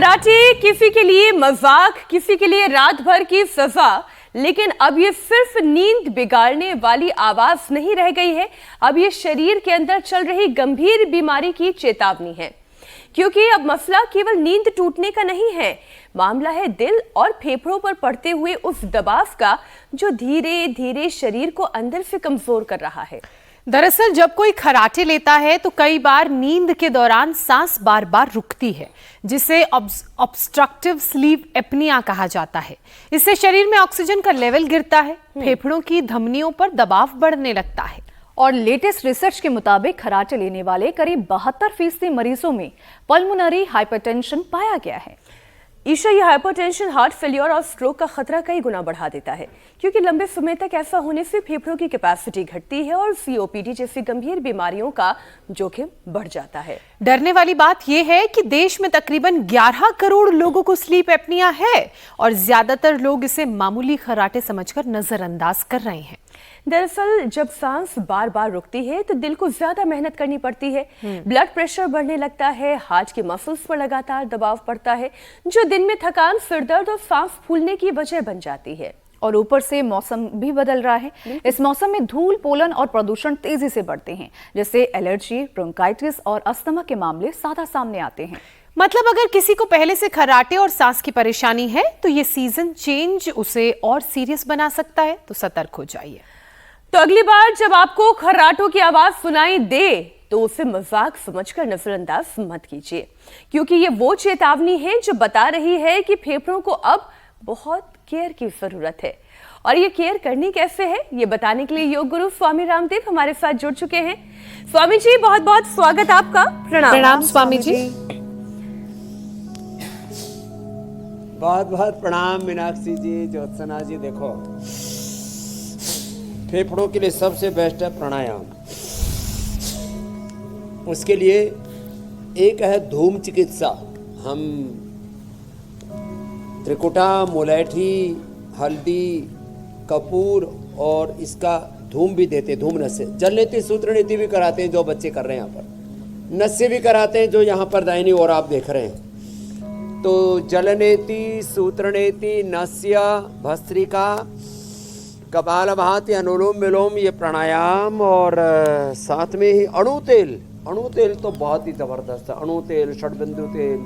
खराटे किसी के लिए मजाक, किसी के लिए रात भर की सजा, लेकिन अब ये सिर्फ नींद बिगाड़ने वाली आवाज नहीं रह गई है। अब ये शरीर के अंदर चल रही गंभीर बीमारी की चेतावनी है, क्योंकि अब मसला केवल नींद टूटने का नहीं है, मामला है दिल और फेफड़ों पर पड़ते हुए उस दबाव का जो धीरे धीरे शरीर को अंदर से कमजोर कर रहा है। दरअसल जब कोई खराटे लेता है तो कई बार नींद के दौरान सांस बार बार रुकती है, जिसे ऑब्स्ट्रक्टिव स्लीप एपनिया कहा जाता है। इससे शरीर में ऑक्सीजन का लेवल गिरता है, फेफड़ों की धमनियों पर दबाव बढ़ने लगता है। और लेटेस्ट रिसर्च के मुताबिक खराटे लेने वाले करीब 72% मरीजों में पल्मोनरी हाइपरटेंशन पाया गया है। ईशा, ये हाइपरटेंशन हार्ट फेलियर और स्ट्रोक का खतरा कई गुना बढ़ा देता है, क्योंकि लंबे समय तक ऐसा होने से फेफड़ों की कैपेसिटी घटती है और सीओपीडी जैसी गंभीर बीमारियों का जोखिम बढ़ जाता है। डरने वाली बात यह है कि देश में तकरीबन 11 करोड़ लोगों को स्लीप एपनिया है और ज्यादातर लोग इसे मामूली खराटे समझकर नजरअंदाज कर रहे हैं। दरअसल जब सांस बार बार रुकती है तो दिल को ज्यादा मेहनत करनी पड़ती है, ब्लड प्रेशर बढ़ने लगता है, हार्ट की मसल्स पर लगातार दबाव पड़ता है, जो दिन में थकान, सिरदर्द और सांस फूलने की वजह बन जाती है। और ऊपर से मौसम भी बदल रहा है। इस मौसम में धूल, पोलन और प्रदूषण तेजी से बढ़ते हैं, जिससे एलर्जी, ब्रोंकाइटिस और अस्थमा के मामले ज्यादा सामने आते हैं। मतलब अगर किसी को पहले से खराटे और सांस की परेशानी है तो ये सीजन चेंज उसे और सीरियस बना सकता है, तो सतर्क हो जाइए। तो अगली बार जब आपको खर्राटों की आवाज सुनाई दे तो उसे मजाक समझकर नजरअंदाज मत कीजिए, क्योंकि ये वो चेतावनी है जो बता रही है कि फेफड़ों को अब बहुत केयर की जरूरत है। और ये केयर करनी कैसे है, ये बताने के लिए योग गुरु स्वामी रामदेव हमारे साथ जुड़ चुके हैं। स्वामी जी, बहुत बहुत स्वागत आपका। प्रणाम। प्रणाम स्वामी जी। बहुत बहुत प्रणाम मीनाक्षी जी, ज्योत्सना जी। देखो, फेफड़ों के लिए सबसे बेस्ट है प्राणायाम। उसके लिए एक है धूम चिकित्सा। हम त्रिकुटा, मुलैठी, हल्दी, कपूर और इसका धूम भी देते, धूम नशे, जल नीति, सूत्र नीति भी कराते हैं जो बच्चे कर रहे हैं यहाँ पर, नशे भी कराते हैं जो यहाँ पर दाहिनी ओर आप देख रहे हैं। तो जलनेति, सूत्रनेति, नस्य, भस्त्रिका, कपालभाति, अनुलोम विलोम, ये प्राणायाम, और साथ में ही अणु तेल। अणु तेल तो बहुत ही ज़बरदस्त है। अणु तेल, षडबिंदु तेल,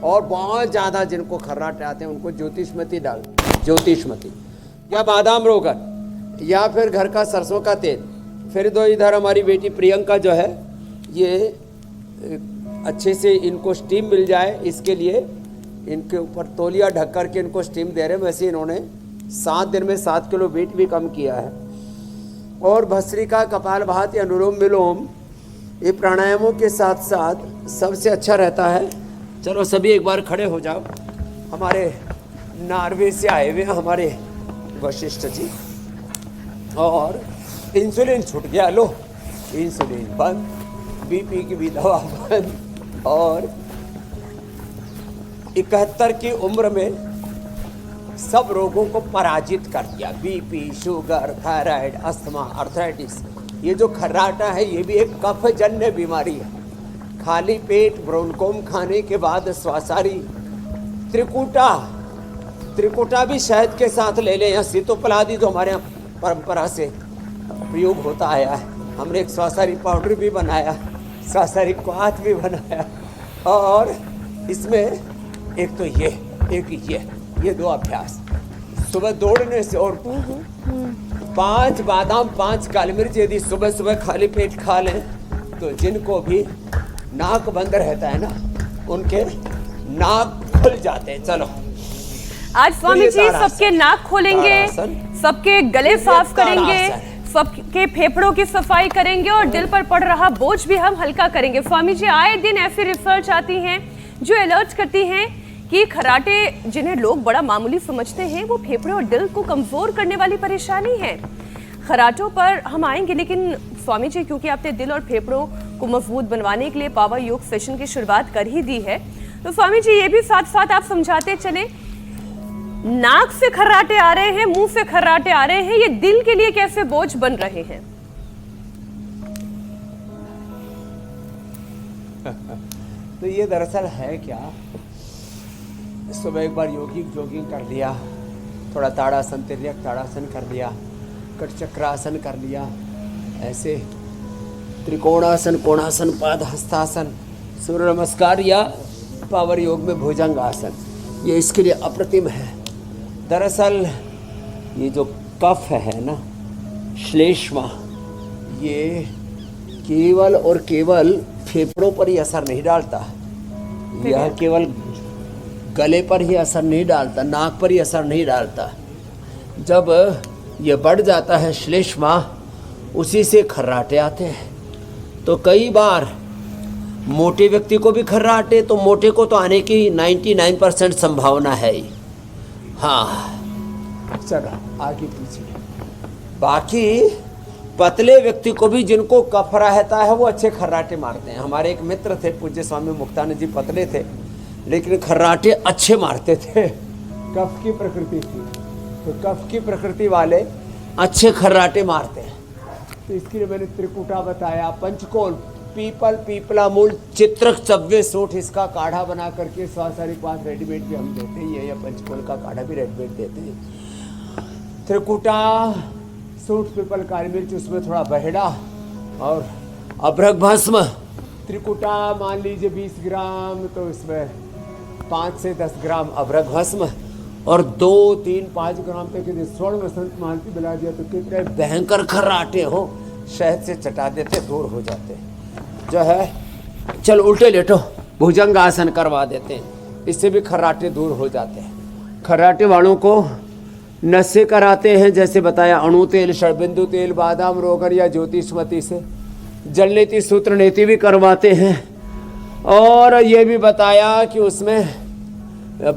और बहुत ज़्यादा जिनको खर्राटे आते हैं उनको ज्योतिषमती डाल, ज्योतिषमती या बादाम रोगन, या फिर घर का सरसों का तेल। फिर दो इधर हमारी बेटी प्रियंका जो है, ये अच्छे से इनको स्टीम मिल जाए, इसके लिए इनके ऊपर तौलिया ढक कर के इनको स्टीम दे रहे हैं। वैसे इन्होंने 7 दिन में 7 किलो वेट भी कम किया है। और भस्त्रिका, कपालभाति, अनुलोम विलोम, ये प्राणायामों के साथ साथ सबसे अच्छा रहता है। चलो सभी एक बार खड़े हो जाओ। हमारे नॉर्वे से आए हुए हमारे वशिष्ठ जी। और इंसुलिन छूट गया, लो इंसुलिन बंद, बीपी की भी दवा बंद, और 71 की उम्र में सब रोगों को पराजित कर दिया। BP, sugar, thyroid, asthma, arthritis. ये जो खर्राटा है ये भी एक कफजन्य बीमारी है। खाली पेट ब्रोनकोम खाने के बाद श्वासारी, त्रिकुटा भी शहद के साथ ले लें, या सीतोपलादी जो हमारे यहाँ परंपरा से प्रयोग होता आया है। हमने एक श्वासारी पाउडर भी बनाया, श्वासारी क्वाथ भी बनाया। और इसमें एक तो ये 2 अभ्यास सुबह दौड़ने से, और 5 बादाम, 5 काली मिर्च यदि सुबह सुबह खाली पेट खा लें तो जिनको भी नाक बंद रहता है ना, उनके नाक खुल जाते हैं। चलो आज स्वामी जी सबके नाक खोलेंगे, सबके गले साफ करेंगे, सबके फेफड़ों की सफाई करेंगे और दिल पर पड़ रहा बोझ भी हम हल्का करेंगे। स्वामी जी, आए दिन ऐसी रिसर्च आती हैं जो अलर्ट करती हैं कि खराटे, जिन्हें लोग बड़ा मामूली समझते हैं, वो फेफड़े और दिल को कमजोर करने वाली परेशानी है। खराटों पर हम आएंगे, लेकिन स्वामी जी, क्योंकि आपने दिल और फेफड़ों को मजबूत बनवाने के लिए पावर योग सेशन की शुरुआत कर ही दी है, तो स्वामी जी ये भी साथ साथ आप समझाते चले, नाक से खर्राटे आ रहे हैं, मुंह से खर्राटे आ रहे हैं, ये दिल के लिए कैसे बोझ बन रहे हैं? तो ये दरअसल है क्या, सुबह एक बार जॉगिंग कर लिया, थोड़ा ताड़ासन तिर्यक ताड़ासन कर लिया, कटचक्रासन कर लिया, ऐसे त्रिकोणासन, कोणासन, पाद हस्तासन, सूर्य नमस्कार या पावर योग में भुजंग आसन, ये इसके लिए अप्रतिम है। दरअसल ये जो कफ है ना, श्लेष्मा, ये केवल और केवल फेफड़ों पर ही असर नहीं डालता, यह केवल गले पर ही असर नहीं डालता, नाक पर ही असर नहीं डालता। जब ये बढ़ जाता है श्लेष्मा, उसी से खर्राटे आते हैं। तो कई बार मोटे व्यक्ति को भी खर्राटे, तो मोटे को तो आने की 99% संभावना है ही। हाँ चलो आगे पीछे। बाकी पतले व्यक्ति को भी, जिनको कफ रहता है, वो अच्छे खर्राटे मारते हैं। हमारे एक मित्र थे पूज्य स्वामी मुक्तानंद जी, पतले थे लेकिन खर्राटे अच्छे मारते थे। कफ की प्रकृति थी, तो कफ की प्रकृति वाले अच्छे खर्राटे मारते हैं। तो इसके लिए मैंने त्रिकुटा बताया, पंचकोल, पीपल, पीपला मूल, चित्रक, चव्वे, सोठ, इसका काढ़ा बना करके 100-5 रेडीमेड भी हम देते ही है, या पंचकोल का काढ़ा भी रेडीमेड देते हैं। त्रिकुटा, सूट, पीपल, काली मिर्च, उसमें थोड़ा बहेड़ा और अभ्रक भस्म। त्रिकुटा मान लीजिए 20 ग्राम, तो इसमें 5 से 10 ग्राम अभ्रक भस्म और 2, 3, 5 ग्राम तक यदि स्वर्ण वसंत मालती मिला दिया तो कितने भयंकर खर्राटे हो, शहद से चटा देते, दूर हो जाते जो है। चल उल्टे लेटो, भुजंग आसन करवा देते हैं, इससे भी खर्राटे दूर हो जाते हैं। खर्राटे वालों को नशे कराते हैं, जैसे बताया अणु तेल, षड़बिंदु तेल, बादाम रोगन या ज्योतिषमती से। जलनेति सूत्र नेति भी करवाते हैं। और ये भी बताया कि उसमें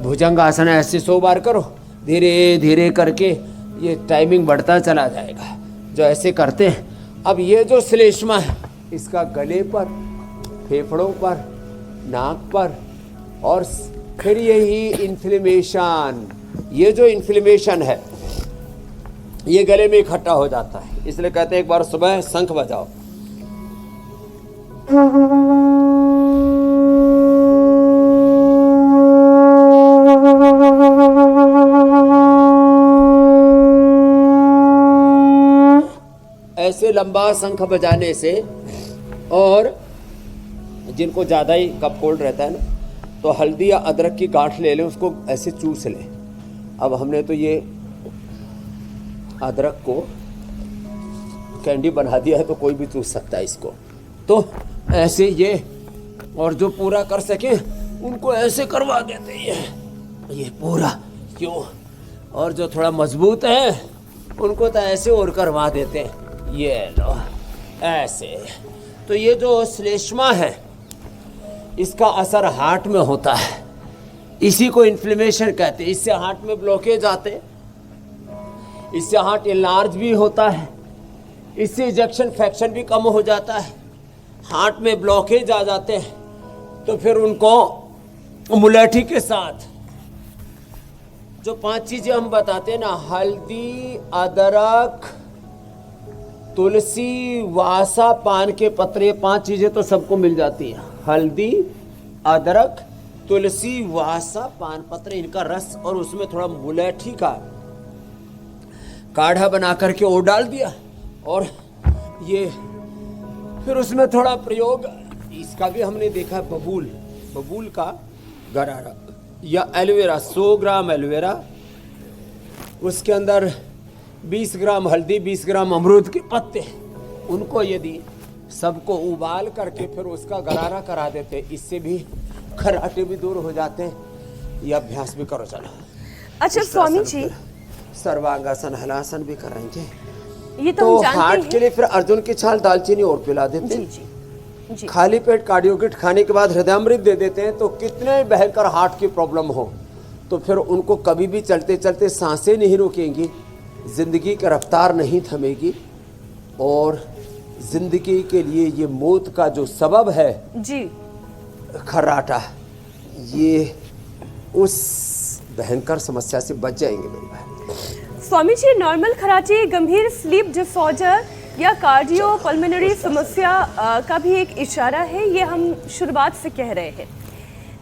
भुजंग आसन ऐसे 100 बार करो, धीरे धीरे करके ये टाइमिंग बढ़ता चला जाएगा जो ऐसे करते हैं। अब ये जो श्लेष्मा है, इसका गले पर, फेफड़ों पर, नाक पर, और फिर यही इन्फ्लेमेशन, ये जो इन्फ्लेमेशन है ये गले में इकट्ठा हो जाता है। इसलिए कहते हैं एक बार सुबह शंख बजाओ, ऐसे लंबा शंख बजाने से। और जिनको ज़्यादा ही कफ कोल्ड रहता है ना, तो हल्दी या अदरक की गांठ ले लें, उसको ऐसे चूस लें। अब हमने तो ये अदरक को कैंडी बना दिया है, तो कोई भी चूस सकता है इसको। तो ऐसे ये, और जो पूरा कर सके उनको ऐसे करवा देते हैं, ये पूरा क्यों। और जो थोड़ा मजबूत है उनको तो ऐसे और करवा देते हैं, ये लो ऐसे। तो ये जो श्लेष्मा है, इसका असर हार्ट में होता है, इसी को इन्फ्लेमेशन कहते हैं। इससे हार्ट में ब्लॉकेज आते, इससे हार्ट इनलार्ज भी होता है, इससे इजेक्शन फ्रैक्शन भी कम हो जाता है। हार्ट में ब्लॉकेज आ जाते हैं तो फिर उनको मुलेठी के साथ जो 5 चीजें हम बताते हैं ना, हल्दी, अदरक, तुलसी, वासा, पान के पत्ते, 5 चीजें तो सबको मिल जाती हैं। हल्दी, अदरक, तुलसी, वासा, पान पत्र, इनका रस, और उसमें थोड़ा मुलेठी का काढ़ा बना करके और डाल दिया, और ये फिर उसमें थोड़ा प्रयोग, इसका भी हमने देखा, बबूल का गरारा या एलोवेरा, 100 ग्राम एलोवेरा, उसके अंदर 20 ग्राम हल्दी, 20 ग्राम अमरूद के पत्ते, उनको यदि सबको उबाल करके फिर उसका गरारा करा देते, इससे भी खर्राटे भी दूर हो जाते हैं। ये अभ्यास भी करो चलो। अच्छा स्वामी जी, सर्वांगासन, हलासन भी कराएंगे। ये तो हम जानते हार्ट हैं। के लिए फिर अर्जुन की छाल, दालचीनी और पिला देते हैं। जी। खाली पेट कार्डियोकिट खाने के बाद हृदयामृत दे देते हैं। तो कितने भयंकर हार्ट की प्रॉब्लम हो, तो फिर उनको कभी भी चलते चलते सांसें नहीं रुकेंगी, जिंदगी की रफ्तार नहीं थमेगी, और जिंदगी के लिए ये मौत का जो सबब है जी, खर्राटा, ये उस भयंकर समस्या से बच जाएंगे मेरी बहन। स्वामी जी, नॉर्मल खर्राटे गंभीर स्लीप डिसऑर्डर या कार्डियो पल्मोनरी समस्या का भी एक इशारा है, ये हम शुरुआत से कह रहे हैं।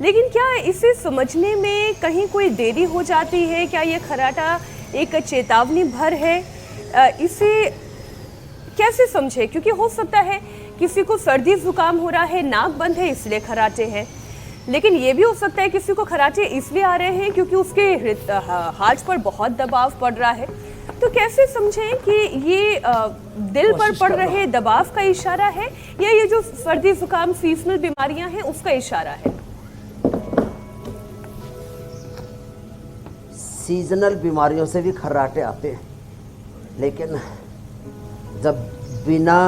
लेकिन क्या इसे समझने में कहीं कोई देरी हो जाती है? क्या ये खर्राटा एक चेतावनी भर है? इसे कैसे समझे? क्योंकि हो सकता है किसी को सर्दी जुकाम हो रहा है, नाक बंद है इसलिए खर्राटे हैं, लेकिन ये भी हो सकता है किसी को खर्राटे इसलिए आ रहे हैं क्योंकि उसके हार्ट पर बहुत दबाव पड़ रहा है। तो कैसे समझें कि ये दिल पर पड़ रहे दबाव का इशारा है या ये जो सर्दी जुकाम सीजनल बीमारियां हैं उसका इशारा है? सीजनल बीमारियों से भी खर्राटे आते हैं, लेकिन जब बिना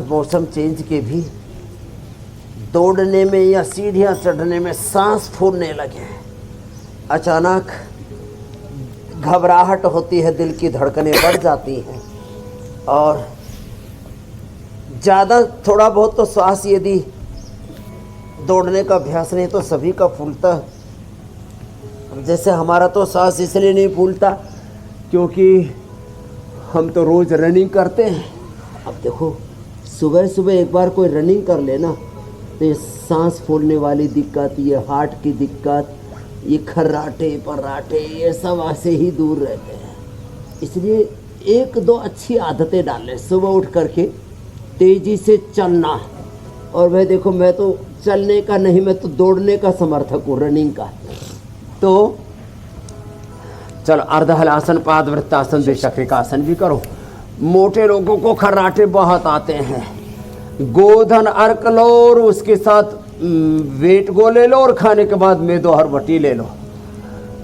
मौसम चेंज के भी दौड़ने में या सीढ़ियाँ चढ़ने में सांस फूलने लगे, अचानक घबराहट होती है, दिल की धड़कनें बढ़ जाती हैं और ज़्यादा थोड़ा बहुत तो श्वास यदि दौड़ने का अभ्यास नहीं तो सभी का फूलता। जैसे हमारा तो सांस इसलिए नहीं फूलता क्योंकि हम तो रोज़ रनिंग करते हैं। अब देखो सुबह सुबह एक बार कोई रनिंग कर लेना तो ये सांस फूलने वाली दिक्कत, ये हार्ट की दिक्कत, ये खर्राटे पर्राटे ये सब ऐसे ही दूर रहते हैं। इसलिए एक दो अच्छी आदतें डालें, सुबह उठ करके तेज़ी से चलना। और भाई देखो मैं तो चलने का नहीं, मैं तो दौड़ने का समर्थक हूँ, रनिंग का। तो चलो अर्ध हलासन, पादवृत्तासन, द्विचक्रिकासन भी करो। मोटे लोगों को खर्राटे बहुत आते हैं, गोधन अर्क लो और उसके साथ वेट गो ले लो और खाने के बाद मेदो हरबटी ले लो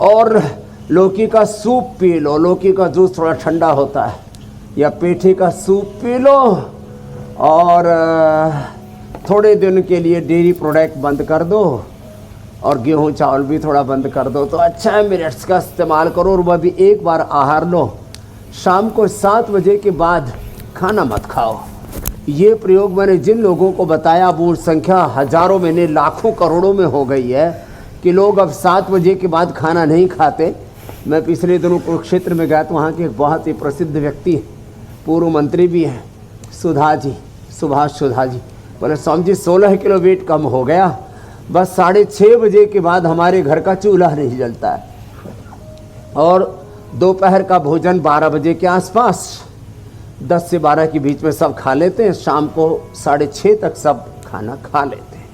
और लौकी का सूप पी लो। लौकी का जूस थोड़ा ठंडा होता है, या पेठे का सूप पी लो और थोड़े दिन के लिए डेयरी प्रोडक्ट बंद कर दो और गेहूं चावल भी थोड़ा बंद कर दो तो अच्छा है। मिनट्स का इस्तेमाल करो और वह भी एक बार आहार लो। शाम को 7 बजे के बाद खाना मत खाओ। ये प्रयोग मैंने जिन लोगों को बताया वो संख्या हजारों में नहीं लाखों करोड़ों में हो गई है कि लोग अब 7 बजे के बाद खाना नहीं खाते। मैं पिछले दिनों कुरुक्षेत्र में गया तो वहाँ के एक बहुत ही प्रसिद्ध व्यक्ति, पूर्व मंत्री भी हैं, सुधा जी, सुभाष सुधा जी, बोले स्वामी जी 16 किलो वेट कम हो गया, बस 6:30 बजे के बाद हमारे घर का चूल्हा नहीं जलता है और दोपहर का भोजन 12 बजे के आसपास 10 से 12 के बीच में सब खा लेते हैं, शाम को 6:30 तक सब खाना खा लेते हैं।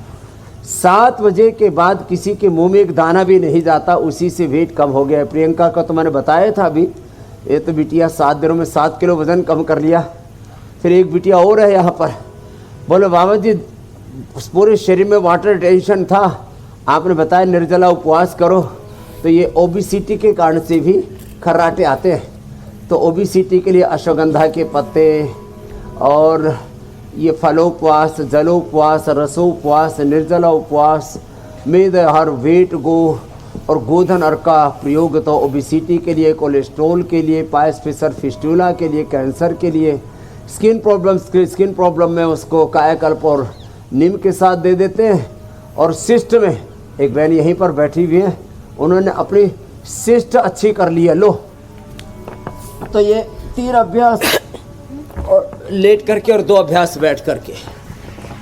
7 बजे के बाद किसी के मुंह में एक दाना भी नहीं जाता, उसी से वेट कम हो गया है। प्रियंका का तो मैंने बताया था अभी, ये तो बिटिया 7 दिनों में 7 किलो वजन कम कर लिया। फिर एक बिटिया और है यहाँ पर, बोले बाबा जी पूरे शरीर में वाटर टेंशन था, आपने बताया निर्जला उपवास करो, तो ये ओबेसिटी के कारण से भी खर्राटे आते हैं। तो ओबेसिटी के लिए अश्वगंधा के पत्ते और ये फलोपवास, जलोपवास, रसोपवास, निर्जला उपवास, मेदहार, वेट गो और गोधन अर्क का प्रयोग तो ओबेसिटी के लिए, कोलेस्ट्रॉल के लिए, पायस फिशर फिस्टुला के लिए, कैंसर के लिए, स्किन प्रॉब्लम में उसको कायाकल्प और नीम के साथ दे देते हैं। और सिस्ट में एक बहन यहीं पर बैठी हुई है, उन्होंने अपनी सिस्ट अच्छी कर ली है। लो तो ये 3 अभ्यास और लेट करके और 2 अभ्यास बैठ करके।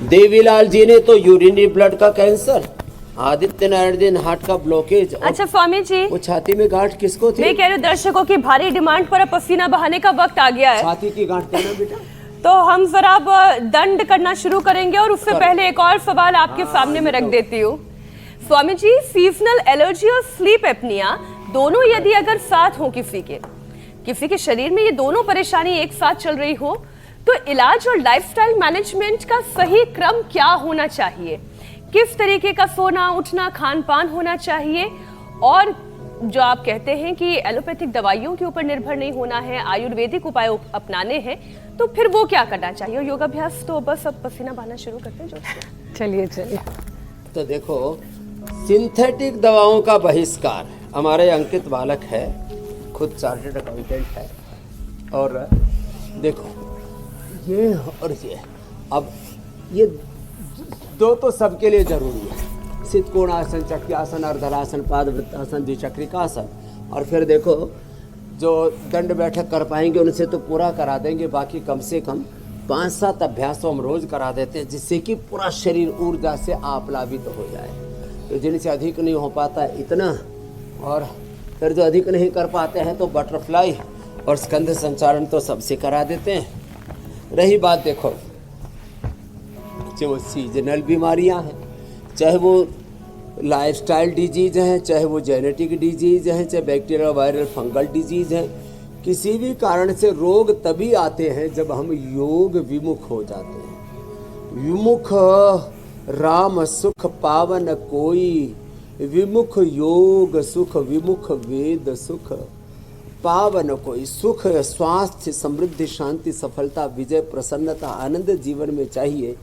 देवीलाल जी ने तो यूरिनरी ब्लड का कैंसर, आदित्य नारायण जी ने हार्ट का ब्लॉकेज। अच्छा स्वामी जी, वो छाती में गांठ किसको थी? मैं कह रही हूँ दर्शकों की भारी डिमांड पर अब पसीना बहाने का वक्त आ गया है। छाती की गांठ कहना बेटा। तो हम जरा अब दंड करना शुरू करेंगे और उससे पहले एक और सवाल आपके सामने में रख देती हूँ। स्वामी जी, सीजनल एलर्जी और स्लीप एपनिया दोनों यदि अगर साथ हो किसी के शरीर में ये दोनों परेशानी एक साथ चल रही हो तो इलाज और लाइफस्टाइल मैनेजमेंट का सही क्रम क्या होना चाहिए? किस तरीके का सोना उठना खान पान होना चाहिए? और जो आप कहते हैं कि एलोपैथिक दवाइयों के ऊपर निर्भर नहीं होना है, आयुर्वेदिक उपाय अपनाने हैं, तो फिर वो क्या करना चाहिए? और योगाभ्यास तो बस अब पसीना बहाना शुरू करते हैं। चलिए तो देखो, सिंथेटिक दवाओं का बहिष्कार, हमारे अंकित बालक है, खुद चार्टर्ड अकाउंटेंट है, और देखो ये और ये, अब ये दो तो सबके लिए जरूरी है, सिद्धकोणासन, चक्रासन, अर्धरासन, पादवृत्तासन, द्विचक्रिकासन। और फिर देखो जो दंड बैठक कर पाएंगे उनसे तो पूरा करा देंगे, बाकी कम से कम 5-7 अभ्यास तो हम रोज करा देते हैं जिससे कि पूरा शरीर ऊर्जा से आप्लावित हो जाए। तो जिनसे अधिक नहीं हो पाता है इतना, और फिर जो अधिक नहीं कर पाते हैं तो बटरफ्लाई और स्कंध संचारण तो सबसे करा देते हैं। रही बात देखो, चाहे वो सीजनल बीमारियां हैं, चाहे वो लाइफस्टाइल डिजीज हैं, चाहे वो जेनेटिक डिजीज हैं, चाहे बैक्टीरियल वायरल फंगल डिजीज हैं, किसी भी कारण से रोग तभी आते हैं जब हम योग विमुख हो जाते हैं। विमुख राम सुख पावन कोई, विमुख योग सुख, विमुख वेद सुख पावन कोई। सुख, स्वास्थ्य, समृद्धि, शांति, सफलता, विजय, प्रसन्नता, आनंद जीवन में चाहिए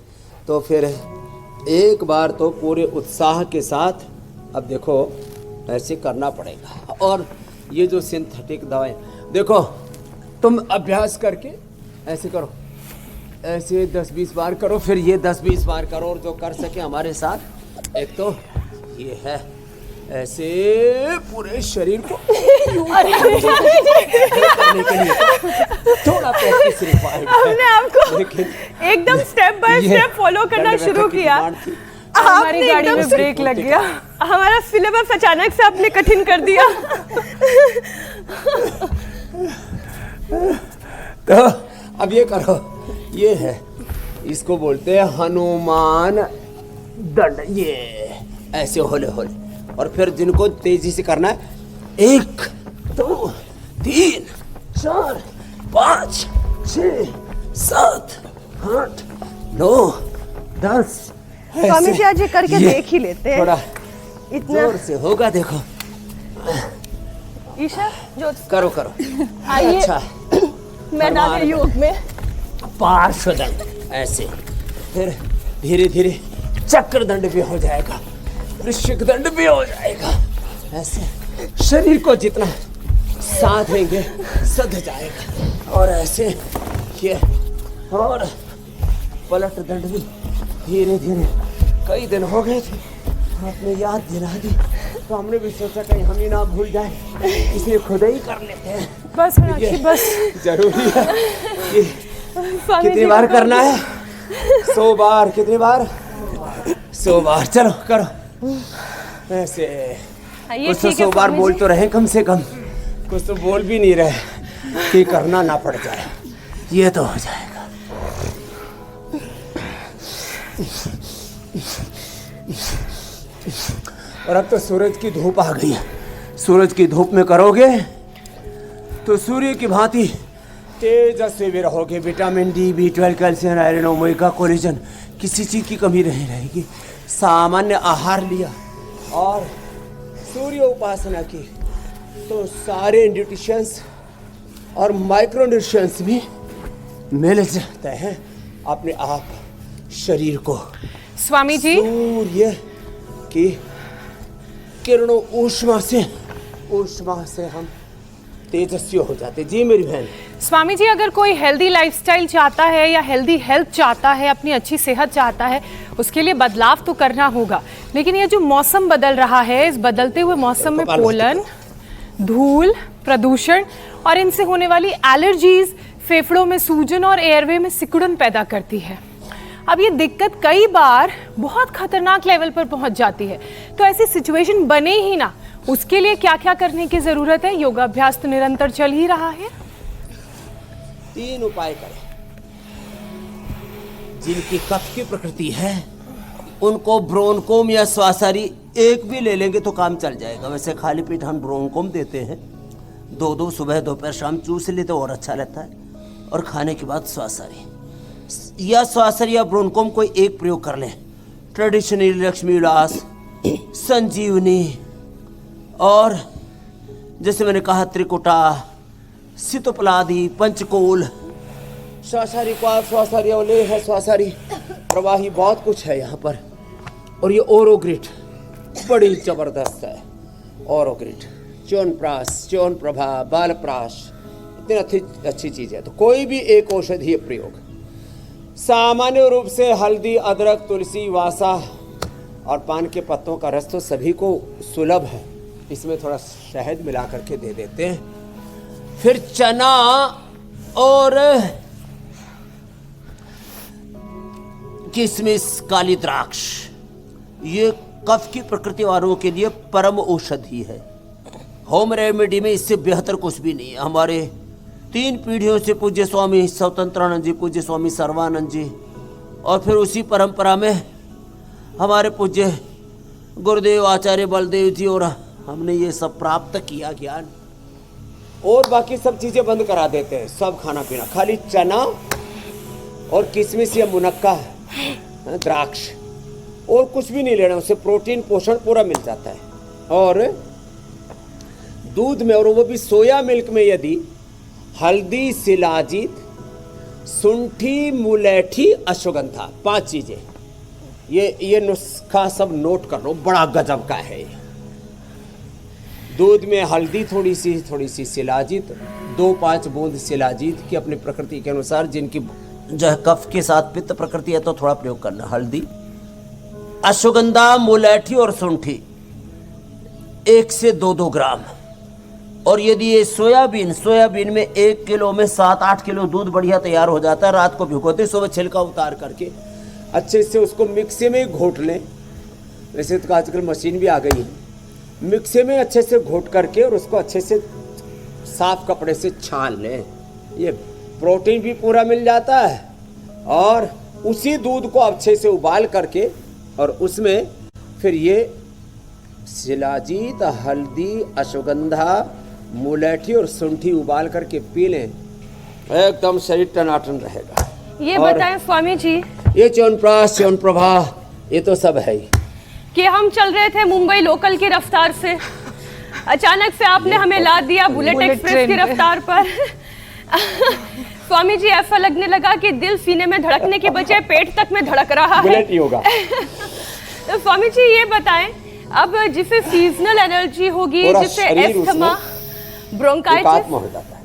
तो फिर एक बार तो पूरे उत्साह के साथ अब देखो ऐसे करना पड़ेगा। और ये जो सिंथेटिक दवाएं, देखो तुम अभ्यास करके ऐसे करो, ऐसे 10-20 बार करो, फिर ये 10-20 बार करो, और जो कर सके हमारे साथ। एक तो ये है ऐसे पूरे शरीर को करने के लिए थोड़ा प्रैक्टिस रिक्वायर्ड है। हमने आपको एकदम स्टेप बाय स्टेप फॉलो करना शुरू किया। हमारी गाड़ी में ब्रेक लग गया। हमारा सिलेबस अचानक से आपने कठिन कर दिया। तो अब ये करो, ये है, इसको बोलते हैं हनुमान दंड। ये ऐसे होले होले, और फिर जिनको तेजी से करना है 1 2 3 4 5 6 7 8 9 10। स्वामी जी आज ये करके देख ही लेते हैं। थोड़ा इतना जोर से होगा, देखो ईशा जो करो करो। आइए, अच्छा, मैं डाले योग में पार्श्वदंड ऐसे, फिर धीरे धीरे चक्र दंड भी हो जाएगा, वृश्चिक दंड भी हो जाएगा। ऐसे शरीर को जितना साथ देंगे सध जाएगा। और ऐसे ये, और पलट दंड भी धीरे धीरे। कई दिन हो गए थे, आपने याद दिला दी तो हमने भी सोचा कहीं हम ही ना भूल जाए, इसलिए खुद ही कर लेते हैं। बस मीनाक्षी, बस जरूरी है। ये कितनी बार करना है? 100 बार। कितनी बार? 100 बार। चलो करो ऐसे। कुछ तो 100 बार बोल तो रहे कम से कम, कुछ तो बोल भी नहीं रहे कि करना ना पड़ जाए। ये तो हो जाएगा। और अब तो सूरज की धूप आ गई है। सूरज की धूप में करोगे तो सूर्य की भांति तेजस्वी भी रहोगे। Vitamin D, B12, calcium, iron, omega, collagen, किसी चीज की कमी नहीं रहेगी। सामान्य आहार लिया और सूर्य उपासना की तो सारे न्यूट्रिशंस और माइक्रो न्यूट्रिशंस भी मिल जाते हैं अपने आप शरीर को। स्वामी जी, सूर्य की किरणों ऊष्मा से हम तेजस्वी हो जाते। जी मेरी बहन। स्वामी जी, अगर कोई हेल्दी लाइफस्टाइल चाहता है या हेल्दी हेल्थ चाहता है, अपनी अच्छी सेहत चाहता है, उसके लिए बदलाव तो करना होगा। लेकिन ये जो मौसम बदल रहा है, इस बदलते हुए मौसम में पोलन, धूल, प्रदूषण और इनसे होने वाली एलर्जीज फेफड़ों में सूजन और एयरवे में सिकुड़न पैदा करती है। अब ये दिक्कत कई बार बहुत खतरनाक लेवल पर पहुंच जाती है। तो ऐसी सिचुएशन बने ही ना, उसके लिए क्या क्या करने की जरूरत है? योगाभ्यास तो निरंतर चल ही रहा है। 3 उपाय करें। जिनकी कफ की प्रकृति है उनको ब्रोंकोम या श्वासारी एक भी ले लेंगे तो काम चल जाएगा। वैसे खाली पेट हम ब्रोंकोम देते हैं, 2 सुबह दोपहर शाम चूस लेते और अच्छा रहता है। और खाने के बाद श्वासारी या श्वासारी या ब्रोंकोम कोई एक प्रयोग कर लें। ट्रेडिशनली लक्ष्मी विलास, संजीवनी, और जैसे मैंने कहा त्रिकुटा, सितोपलादी, पंचकोल, श्वासारी क्वार, श्वासारी अवले है, श्वासारी प्रवाही, बहुत कुछ है यहाँ पर। और ये ओरोग्रिट बड़ी जबरदस्त है। ओरोग्रिट, च्यवनप्राश, च्यवनप्रभा, बालप्राश, इतनी अच्छी चीज है। तो कोई भी एक औषधीय प्रयोग, सामान्य रूप से हल्दी, अदरक, तुलसी, वासा और पान के पत्तों का रस तो सभी को सुलभ है। इसमें थोड़ा शहद मिला करके दे देते हैं। फिर चना और किशमिश, काली द्राक्ष, ये कफ की प्रकृति वालों के लिए परम औषधि है। होम रेमेडी में इससे बेहतर कुछ भी नहीं है। हमारे 3 पीढ़ियों से पूज्य स्वामी स्वतंत्रानंद जी, पूज्य स्वामी सर्वानंद जी, और फिर उसी परंपरा में हमारे पूज्य गुरुदेव आचार्य बलदेव जी, और हमने ये सब प्राप्त किया ज्ञान। और बाकी सब चीजें बंद करा देते हैं, सब खाना पीना, खाली चना और किशमिश या मुनक्का, द्राक्ष, और कुछ भी नहीं लेना। उससे प्रोटीन पोषण पूरा मिल जाता है। और दूध में, और वो भी सोया मिल्क में, यदि हल्दी, शिलाजीत, सुंठी, मुलेठी, अश्वगंधा, 5 चीजें, ये नुस्खा सब नोट कर लो, बड़ा गजब का है। दूध में हल्दी थोड़ी सी शिलाजीत, 2-5 बूंद शिलाजीत की अपनी प्रकृति के अनुसार, जिनकी जो है कफ के साथ पित्त प्रकृति है तो थोड़ा प्रयोग करना। हल्दी, अश्वगंधा, मुलेठी और सुंठी 1 से 2 ग्राम। और यदि ये सोयाबीन में 1 किलो में 7-8 किलो दूध बढ़िया तैयार हो जाता है। रात को भिगोते, सुबह छिलका उतार करके अच्छे से उसको मिक्सी में घोट लें। वैसे तो आजकल मशीन भी आ गई है, मिक्सी में अच्छे से घोट करके और उसको अच्छे से साफ कपड़े से छान लें। ये प्रोटीन भी पूरा मिल जाता है। और उसी दूध को अच्छे से उबाल करके, और उसमें फिर ये शिलाजीत, हल्दी, अश्वगंधा, मुलेठी और सुंठी उबाल करके पी लें, एकदम शरीर टनाटन रहेगा। ये बताएं स्वामी जी, ये च्यवनप्राश, च्यवनप्रभा, ये तो सब है ही। कि हम चल रहे थे मुंबई लोकल की रफ्तार से, अचानक से आपने हमें लाद दिया बुलेट एक्सप्रेस की रफ्तार पर। स्वामी जी, ऐसा लगने लगा कि दिल सीने में धड़कने के बजाय पेट तक में धड़क रहा है। बुलेट योगा। तो स्वामी जी ये बताएं, अब जिसे सीजनल एलर्जी होगी, जिसे एस्थमा, ब्रोंकाइटिस,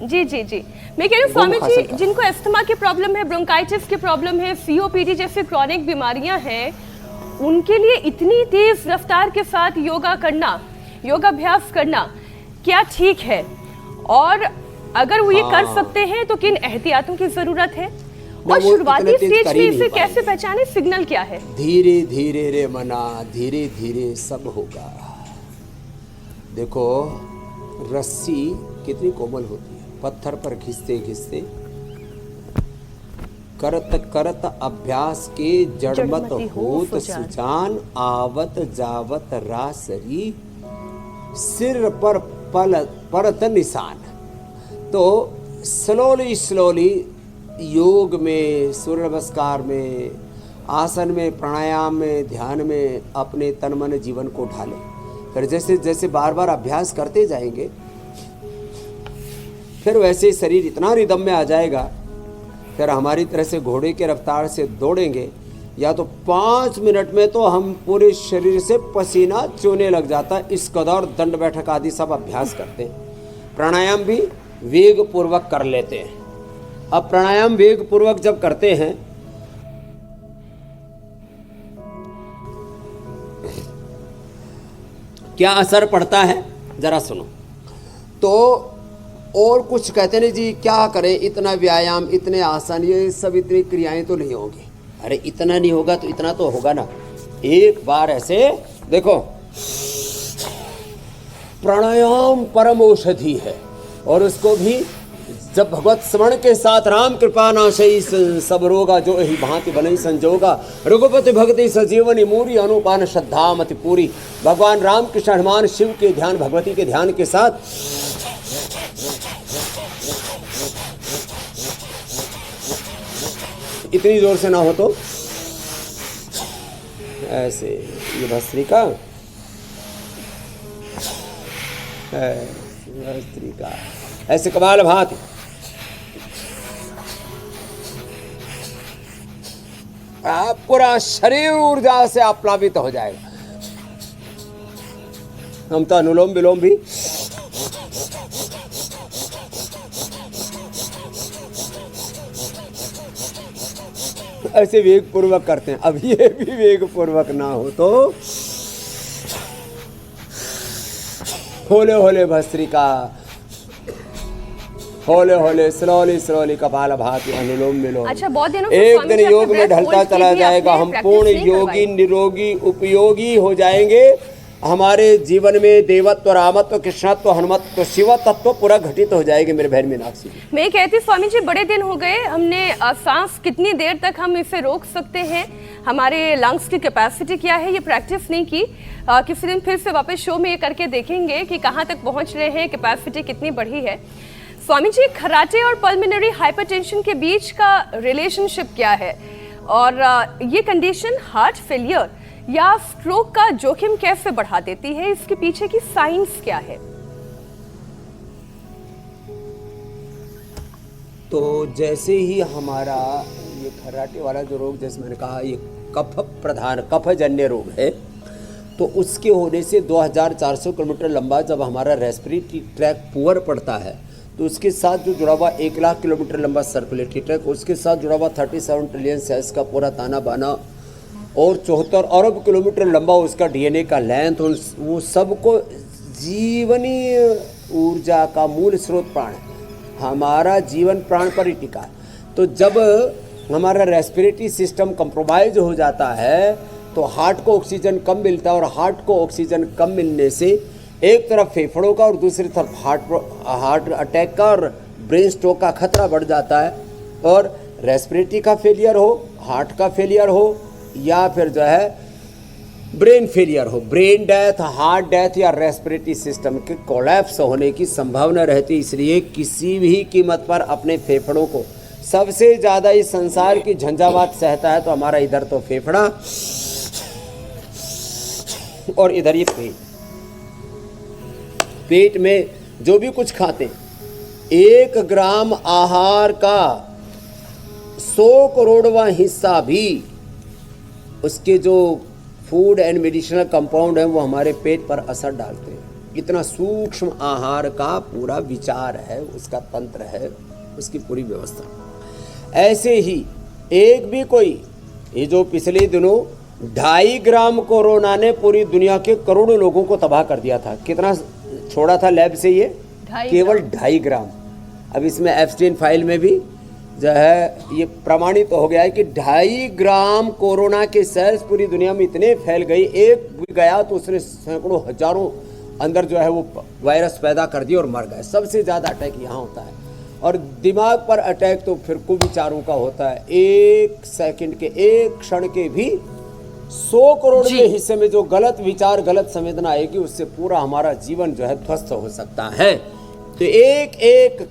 जी मैं कह रही हूँ स्वामी जी, जिनको एस्थमा की प्रॉब्लम है, ब्रोंकाइटिस की प्रॉब्लम है, सीओपीडी जैसी क्रॉनिक बीमारियां हैं, उनके लिए इतनी तेज रफ्तार के साथ योगा करना, योगाभ्यास करना क्या ठीक है? और अगर वो ये कर सकते हैं तो किन एहतियातों की जरूरत है? और शुरुआती स्टेज में इसे कैसे पहचाने, सिग्नल क्या है? धीरे धीरे रे मना, धीरे धीरे सब होगा। देखो रस्सी कितनी कोमल होती है, पत्थर पर घिसते घिसते, करत करत अभ्यास के जड़मत होत सुजान, आवत जावत रासरी, सिर पर परत निशान। तो स्लोली योग में, सूर्य नमस्कार में, आसन में, प्राणायाम में, ध्यान में अपने तन मन जीवन को ढालें। फिर जैसे जैसे बार बार अभ्यास करते जाएंगे, फिर वैसे शरीर इतना रिदम में आ जाएगा, फिर हमारी तरह से घोड़े के रफ्तार से दौड़ेंगे, या तो 5 मिनट में तो हम पूरे शरीर से पसीना चूने लग जाता है। इस कदर दंड बैठक आदि सब अभ्यास करते हैं। प्राणायाम भी वेग पूर्वक कर लेते हैं। अब प्राणायाम वेग पूर्वक जब करते हैं, क्या असर पड़ता है जरा सुनो। तो और कुछ कहते नहीं जी क्या करें, इतना व्यायाम, इतने आसन, ये सब इतनी क्रियाएं तो नहीं होंगी। अरे इतना नहीं होगा तो इतना तो होगा ना। एक बार ऐसे देखो, प्राणायाम परम औषधि है, और उसको भी जब भगवत स्मरण के साथ राम कृपा नाशई सब रोगा, जो ही भांति बनई संजोगा, रघुपति भक्ति सजीवनी मूरी, अनुपान श्रद्धा मति पूरी। भगवान राम कृष्ण हनुमान शिव के ध्यान, भगवती के ध्यान के साथ इतनी जोर से ना हो तो ऐसे, ये भस्त्रिका, भस्त्रिका ऐसे कपाल भाती, आप पूरा शरीर ऊर्जा से आप्लावित हो जाएगा। हम तो अनुलोम विलोम भी ऐसे वेग पूर्वक करते हैं। अब ये भी वेग पूर्वक ना हो तो होले होले भस्त्रिका, हौले हौले स्लोली कपालभाति अनुलोम विलोम। अच्छा, बहुत दिनों से एक स्वामी दिन जी आपने योग में breath ढलता hold की चला भी जाएगा, आपने हम practice पूर्ण नहीं योगी करवाई। निरोगी उपयोगी हो जाएंगे। हमारे जीवन में देवत्व, रामत्व, कृष्णत्व, हनुमत्व, शिव तत्व पूरा घटित हो जाएंगे मेरे बहन मीनाक्षी जी। मैं कहती स्वामी जी, बड़े दिन हो गए, हमने सांस कितनी देर तक हम इसे रोक सकते हैं, हमारे लंग्स की कैपेसिटी क्या है, ये प्रैक्टिस नहीं की। किसी दिन फिर से वापस शो में ये करके देखेंगे कि कहाँ तक पहुँच रहे हैं, कैपेसिटी कितनी बढ़ी है। स्वामी जी, खराटे और पल्मोनरी हाइपरटेंशन के बीच का रिलेशनशिप क्या है, और ये कंडीशन हार्ट फेलियर या स्ट्रोक का जोखिम कैसे बढ़ा देती है, इसके पीछे की साइंस क्या है? तो जैसे ही हमारा ये खर्राटे वाला जो रोग, जैसे मैंने कहा, ये कफजन्य रोग है, तो उसके होने से 2400 किलोमीटर लंबा जब हमारा रेस्पिरेटरी ट्रैक पुअर पड़ता है, तो उसके साथ जो जुड़ा हुआ 1 लाख किलोमीटर लंबा सर्कुलेटरी ट्रैक, उसके साथ जुड़ा हुआ 37 ट्रिलियन सेल्स का पूरा ताना बाना और 74 अरब किलोमीटर लंबा उसका डीएनए का लेंथ, वो सबको जीवनी ऊर्जा का मूल स्रोत प्राण है। हमारा जीवन प्राण पर ही टिका है। तो जब हमारा रेस्पिरेटरी सिस्टम कंप्रोमाइज हो जाता है तो हार्ट को ऑक्सीजन कम मिलता है, और हार्ट को ऑक्सीजन कम मिलने से एक तरफ फेफड़ों का और दूसरी तरफ हार्ट अटैक का और ब्रेन स्ट्रोक का खतरा बढ़ जाता है। और रेस्पिरेटरी का फेलियर हो, हार्ट का फेलियर हो, या फिर जो है ब्रेन फेलियर हो, ब्रेन डेथ, हार्ट डेथ या रेस्पिरेटरी सिस्टम के कोलैप्स होने की संभावना रहती है। इसलिए किसी भी कीमत पर अपने फेफड़ों को, सबसे ज़्यादा इस संसार की झंझावात सहता है तो हमारा इधर तो फेफड़ा और इधर ये पेट में जो भी कुछ खाते, 1 ग्राम आहार का 100 करोड़वां हिस्सा भी उसके जो फूड एंड मेडिसिनल कंपाउंड है वो हमारे पेट पर असर डालते हैं। इतना सूक्ष्म आहार का पूरा विचार है, उसका तंत्र है, उसकी पूरी व्यवस्था। ऐसे ही एक भी कोई, ये जो पिछले दिनों 2.5 ग्राम कोरोना ने पूरी दुनिया के करोड़ों लोगों को तबाह कर दिया था। कितना छोड़ा था लैब से ये? केवल 2.5 ग्राम। अब इसमें एप्स्टीन फाइल में भी जो है ये प्रमाणित हो गया है कि 2.5 ग्राम कोरोना के सेल्स पूरी दुनिया में इतने फैल गई, एक भी गया तो उसने सैकड़ों हजारों अंदर जो है वो वायरस पैदा कर दिया और मर गए। सबसे ज़्यादा अटैक यहाँ होता है, और दिमाग पर अटैक तो फिर कुविचारों का होता है। 1 सेकंड के, 1 क्षण के भी 100 करोड़ के हिस्से में जो गलत विचार, गलत संवेदना आएगी, उससे पूरा हमारा जीवन जो है ध्वस्त हो सकता है। तो एक एक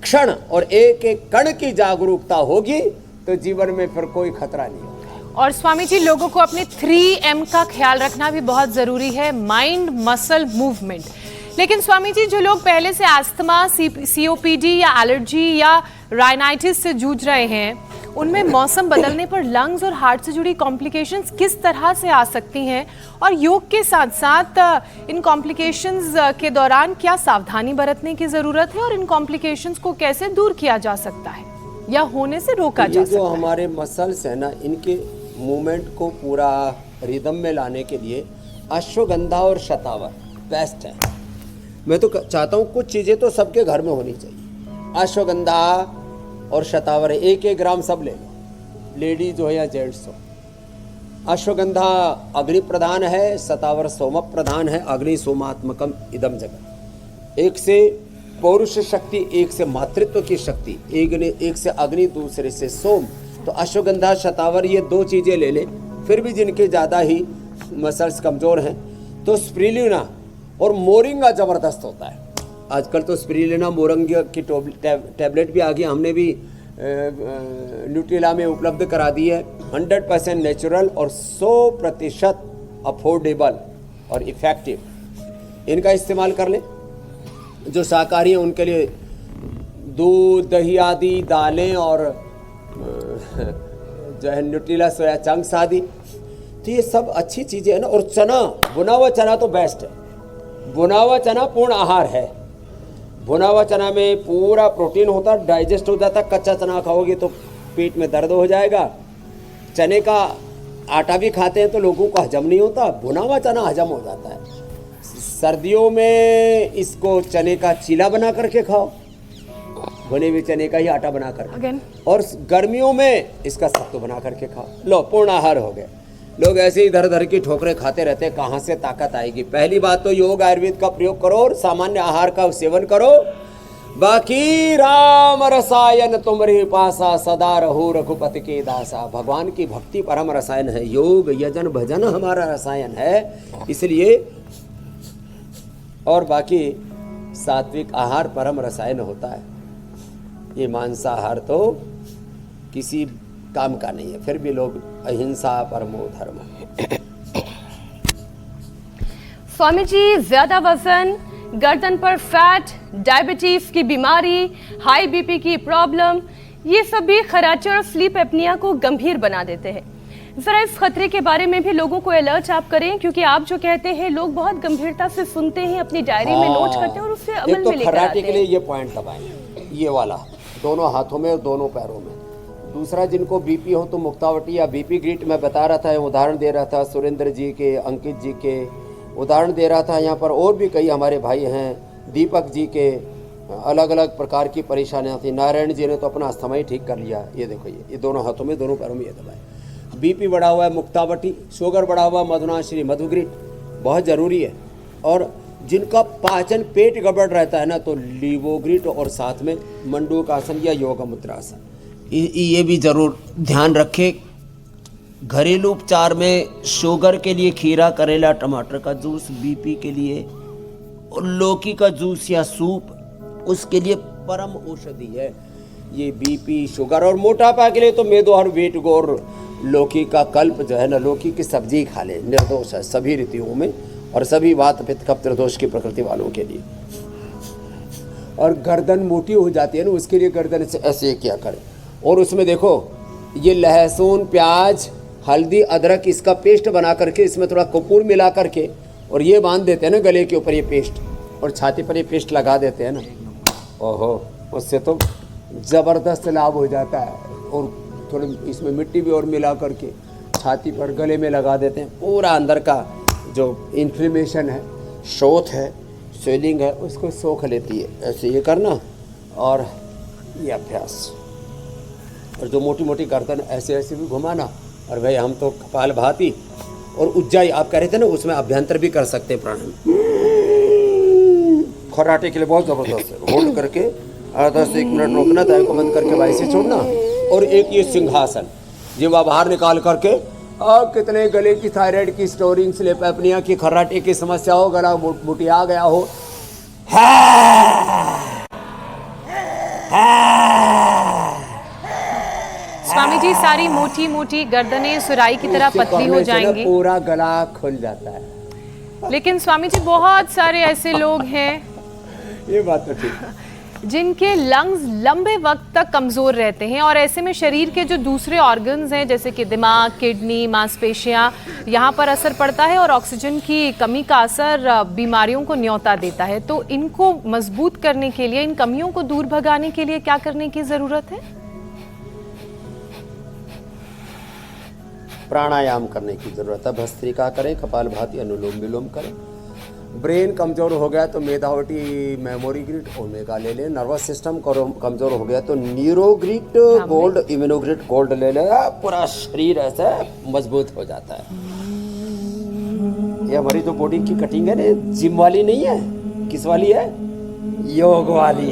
क्षण और एक एक कण की जागरूकता होगी तो जीवन में फिर कोई खतरा नहीं होगा। और स्वामी जी, लोगों को अपने 3M का ख्याल रखना भी बहुत जरूरी है, माइंड, मसल, मूवमेंट। लेकिन स्वामी जी, जो लोग पहले से अस्थमा, COPD या एलर्जी या राइनाइटिस से जूझ रहे हैं, उनमें मौसम बदलने पर लंग्स और हार्ट से जुड़ी कॉम्प्लिकेशंस किस तरह से आ सकती हैं, और योग के साथ साथ इन कॉम्प्लिकेशंस के दौरान क्या सावधानी बरतने की ज़रूरत है, और इन कॉम्प्लिकेशंस को कैसे दूर किया जा सकता है या होने से रोका जा सकता है? जो हमारे मसल्स है ना, इनके मूवमेंट को पूरा रिदम में लाने के लिए अश्वगंधा और शतावर बेस्ट है। मैं तो चाहता हूँ कुछ चीज़ें तो सबके घर में होनी चाहिए। अश्वगंधा और शतावर 1-1 ग्राम सब ले लो, लेडीज हो या जेंट्स हो। अश्वगंधा अग्नि प्रधान है, शतावर सोम प्रधान है। अग्नि सोमात्मकम इदम जगत। एक से पौरुष शक्ति, एक से मातृत्व की शक्ति, एक से अग्नि, दूसरे से सोम। तो अश्वगंधा, शतावर, ये 2 चीज़ें ले लें। फिर भी जिनके ज़्यादा ही मसल्स कमज़ोर हैं तो स्प्रिलिना और मोरिंगा ज़बरदस्त होता है। आजकल तो स्प्रिलिना मोरिंगा की टैबलेट भी आ गई, हमने भी न्यूट्रिला में उपलब्ध करा दी है। 100% नेचुरल और 100% अफोर्डेबल और इफ़ेक्टिव। इनका इस्तेमाल कर लें। जो शाकाहारी हैं उनके लिए दूध, दही आदि, दालें और जो है न्यूट्रिला, सोया चंक्स आदि, तो ये सब अच्छी चीज़ें हैं ना। और चना, भुना हुआ चना तो बेस्ट है। भुना हुआ चना पूर्ण आहार है। भुना हुआ चना में पूरा प्रोटीन होता है, डाइजेस्ट हो जाता है। कच्चा चना खाओगे तो पेट में दर्द हो जाएगा। चने का आटा भी खाते हैं तो लोगों को हजम नहीं होता, भुना हुआ चना हजम हो जाता है। सर्दियों में इसको चने का चीला बना करके खाओ, भुने हुए चने का ही आटा बना कर Again. और गर्मियों में इसका सत्तू बना करके खाओ। लो पूर्ण आहार हो गया। लोग ऐसे ही इधर उधर की ठोकरें खाते रहते हैं, कहाँ से ताकत आएगी? पहली बात तो योग आयुर्वेद का प्रयोग करो और सामान्य आहार का सेवन करो। बाकी राम रसायन तुमरे पासा सदा रहो रघुपति के दासा। भगवान की भक्ति परम रसायन है, योग यजन भजन हमारा रसायन है, इसलिए। और बाकी सात्विक आहार परम रसायन होता है। ये मांसाहार तो किसी काम का नहीं है, फिर भी लोग अहिंसा परमो धर्म। स्वामी जी, ज्यादा वजन, गर्दन पर फैट, डायबिटीज की बीमारी, हाई बीपी की प्रॉब्लम, ये सभी खराटे और स्लीप एपनिया को गंभीर बना देते हैं। जरा इस खतरे के बारे में भी लोगों को अलर्ट आप करें, क्योंकि आप जो कहते हैं लोग बहुत गंभीरता से सुनते हैं, अपनी डायरी में नोट करते हैं और उससे अमल में लेकर आते हैं। खराटे के लिए ये पॉइंट दबाएं, ये वाला दोनों हाथों में और दोनों पैरों में। दूसरा, जिनको बीपी हो तो मुक्तावटी या बीपी ग्रीट मैं बता रहा था, उदाहरण दे रहा था सुरेंद्र जी के, अंकित जी के उदाहरण दे रहा था। यहाँ पर और भी कई हमारे भाई हैं, दीपक जी के अलग अलग प्रकार की परेशानियाँ थी। नारायण जी ने तो अपना अस्थमा ही ठीक कर लिया। ये देखो, ये दोनों हाथों में दोनों पैरों में ये दबाए। बीपी बढ़ा हुआ है मुक्तावटी, शुगर बढ़ा हुआ मधुनाश्री मधुग्रीट बहुत ज़रूरी है। और जिनका पाचन पेट गड़बड़ रहता है ना, तो लीवोग्रीट और साथ में मंडूकासन या योग मुद्रासन, ये भी जरूर ध्यान रखें। घरेलू उपचार में शुगर के लिए खीरा, करेला, टमाटर का जूस, बीपी के लिए और लौकी का जूस या सूप उसके लिए परम औषधि है। ये बीपी, शुगर और मोटापा के लिए तो मेदो और वेट गोर लौकी का कल्प जो है ना, लौकी की सब्जी खा ले, निर्दोष है सभी ऋतुओं में और सभी वात पित्त कफ त्रिदोष की प्रकृति वालों के लिए। और गर्दन मोटी हो जाती है ना, उसके लिए गर्दन से ऐसे किया करें। और उसमें देखो, ये लहसुन, प्याज, हल्दी, अदरक, इसका पेस्ट बना करके इसमें थोड़ा कपूर मिला करके और ये बांध देते हैं ना गले के ऊपर ये पेस्ट, और छाती पर ये पेस्ट लगा देते हैं ना, ओहो, उससे तो ज़बरदस्त लाभ हो जाता है। और थोड़ी इसमें मिट्टी भी और मिला करके छाती पर गले में लगा देते हैं, पूरा अंदर का जो इन्फ्लेमेशन है, शोथ है, स्वेलिंग है, उसको सोख लेती है। ऐसे ये करना और ये अभ्यास। और जो मोटी मोटी गर्दन ऐसे ऐसे भी घुमाना। और भाई हम तो कपालभाति और उज्जाई आप कह रहे थे ना, उसमें अभ्यंतर भी कर सकते हैं प्राणायाम। खराटे के लिए बहुत ज़बरदस्त है। होल्ड करके आधा से 1 मिनट रोकना, दाएं को बंद करके बाएं से छोड़ना। और एक ये सिंहासन, जीवा बाहर निकाल करके। और कितने गले की थायराइड की, स्टोरिंग, स्लीप एपनिया की, खराटे की समस्या हो, गला मुटिया गया हो, स्वामी जी, सारी मोटी मोटी गर्दनें सुराई की तरह पतली हो जाएंगी, पूरा गला खुल जाता है। लेकिन स्वामी जी बहुत सारे ऐसे लोग हैं ये बात तो ठीक है, जिनके लंग्स लंबे वक्त तक कमज़ोर रहते हैं, और ऐसे में शरीर के जो दूसरे ऑर्गन्स हैं जैसे कि दिमाग, किडनी, मांसपेशियां, यहाँ पर असर पड़ता है और ऑक्सीजन की कमी का असर बीमारियों को न्योता देता है। तो इनको मजबूत करने के लिए, इन कमियों को दूर भगाने के लिए क्या करने की ज़रूरत है? प्राणायाम करने की ज़रूरत है। भस्त्रिका करें, कपालभाति, अनुलोम विलोम करें। ब्रेन कमज़ोर हो गया तो मेधावटी, मेमोरी ग्रिड, ओमेगा ले लें। नर्वस सिस्टम कमज़ोर हो गया तो न्यूरोग्रिड गोल्ड, इम्यूनोग्रिड गोल्ड ले लें। पूरा शरीर ऐसा मजबूत हो जाता है। ये हमारी जो बॉडी की कटिंग है ना, जिम वाली नहीं है, किस वाली है? योग वाली।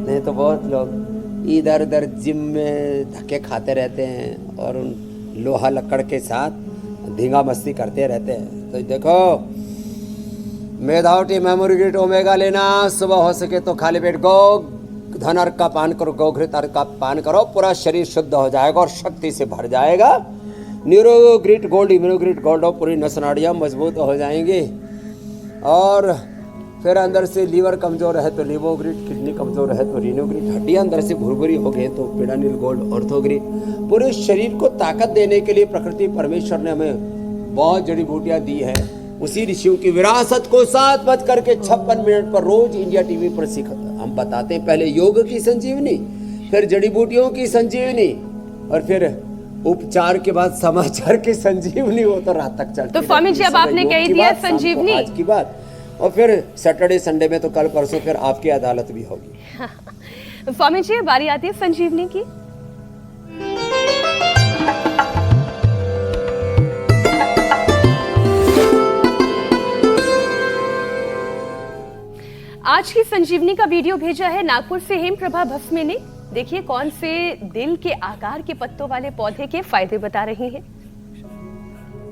नहीं तो बहुत लोग इधर उधर जिम में धक्के खाते रहते हैं और उन लोहा लकड़ के साथ धींगा मस्ती करते रहते हैं। तो देखो, मेधावटी, मेमोरी ग्रिड, ओमेगा लेना। सुबह हो सके तो खाली पेट गौ धन अर्क का पान करो, गौघृत अर्क का पान करो, पूरा शरीर शुद्ध हो जाएगा और शक्ति से भर जाएगा। न्यूरोग्रिड गोल्ड, इम्यूनोग्रिड गोल्ड, और पूरी नस नाड़ियाँ मजबूत हो जाएंगी। और फिर अंदर से लीवर कमज़ोर है तो लिवोग्रिड, किडनी कमज़ोर है तो रीनोग्रिड, हड्डियाँ अंदर से भुरभुरी हो गई तो पिडानिल गोल्ड, ऑर्थोग्रिड। पूरे शरीर को ताकत देने के लिए प्रकृति परमेश्वर ने हमें बहुत जड़ी बूटियाँ दी है। उसी ऋषियों की विरासत को 7 बज करके 56 मिनट पर रोज इंडिया टीवी पर हम बताते हैं। पहले योग की संजीवनी, फिर जड़ी बूटियों की संजीवनी, और फिर उपचार के बाद समाचार की संजीवनी। हो तो रात तक चलती। तो स्वामी जी, अब आपने कह दिया संजीवनी। आज की बात। और फिर सैटरडे संडे में तो कल परसों फिर आपकी अदालत भी होगी। स्वामी जी बारी आती है संजीवनी की। आज की संजीवनी का वीडियो भेजा है नागपुर से हेम प्रभा भस्मे ने। देखिए कौन से दिल के आकार के पत्तों वाले पौधे के फायदे बता रही हैं।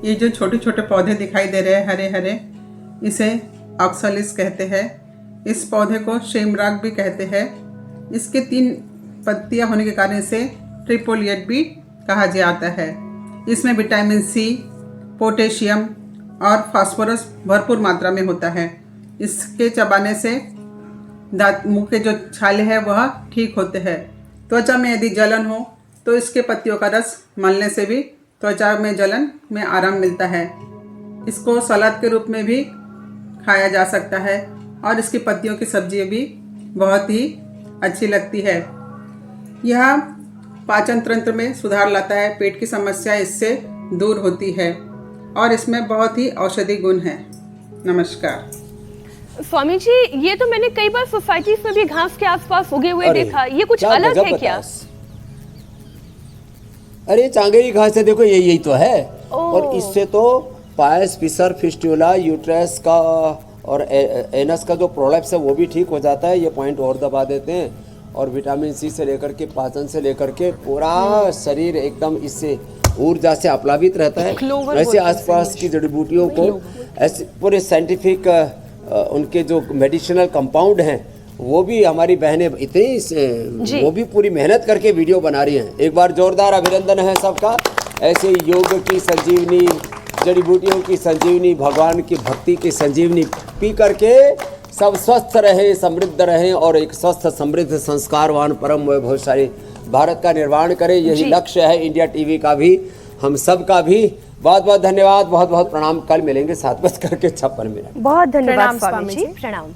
ये जो छोटे छोटे पौधे दिखाई दे रहे हैं हरे हरे, इसे ऑक्सालिस कहते हैं। इस पौधे को शेमराग भी कहते हैं। इसके 3 पत्तियां होने के कारण इसे ट्रिपोलिएट भी कहा जाता है। इसमें विटामिन सी, पोटेशियम और फास्फोरस भरपूर मात्रा में होता है। इसके चबाने से दांत मुंह के जो छाले हैं वह ठीक होते हैं। त्वचा में यदि जलन हो तो इसके पत्तियों का रस मलने से भी त्वचा में जलन में आराम मिलता है। इसको सलाद के रूप में भी खाया जा सकता है और इसकी पत्तियों की सब्जी भी बहुत ही अच्छी लगती है। यह पाचन तंत्र में सुधार लाता है, पेट की समस्या इससे दूर होती है और इसमें बहुत ही औषधि गुण है। नमस्कार। स्वामी जी ये तो मैंने कई बार सोसाइटी में भी घास के आसपास उगे हुए देखा, ये कुछ अलग है क्या? अरे चांगेरी घास है, देखो यही तो है। और इससे तो पायस, पिसर, फिस्टुला, यूट्रस का और एनस का जो प्रोलैप्स है वो भी ठीक हो जाता है। ये पॉइंट और दबा देते हैं और विटामिन सी से लेकर के पाचन से लेकर के पूरा शरीर एकदम इससे ऊर्जा से आप्लावित रहता है। ऐसे आसपास की जड़ी बूटियों को ऐसे पूरे साइंटिफिक उनके जो मेडिसिनल कंपाउंड हैं वो भी हमारी बहनें इतनी वो भी पूरी मेहनत करके वीडियो बना रही हैं। एक बार जोरदार अभिनंदन है सबका। ऐसे योग की संजीवनी, जड़ी बूटियों की संजीवनी, भगवान की भक्ति की संजीवनी पी करके सब स्वस्थ रहे, समृद्ध रहें और एक स्वस्थ समृद्ध संस्कारवान परम वैभवशाली भारत का निर्माण करें। यही लक्ष्य है इंडिया टीवी का भी, हम सब का भी। बहुत बहुत धन्यवाद, बहुत बहुत प्रणाम। कल मिलेंगे 7:56 मिनट। बहुत धन्यवाद प्रणाम स्वामी जी, स्वामी जी। प्रणाम।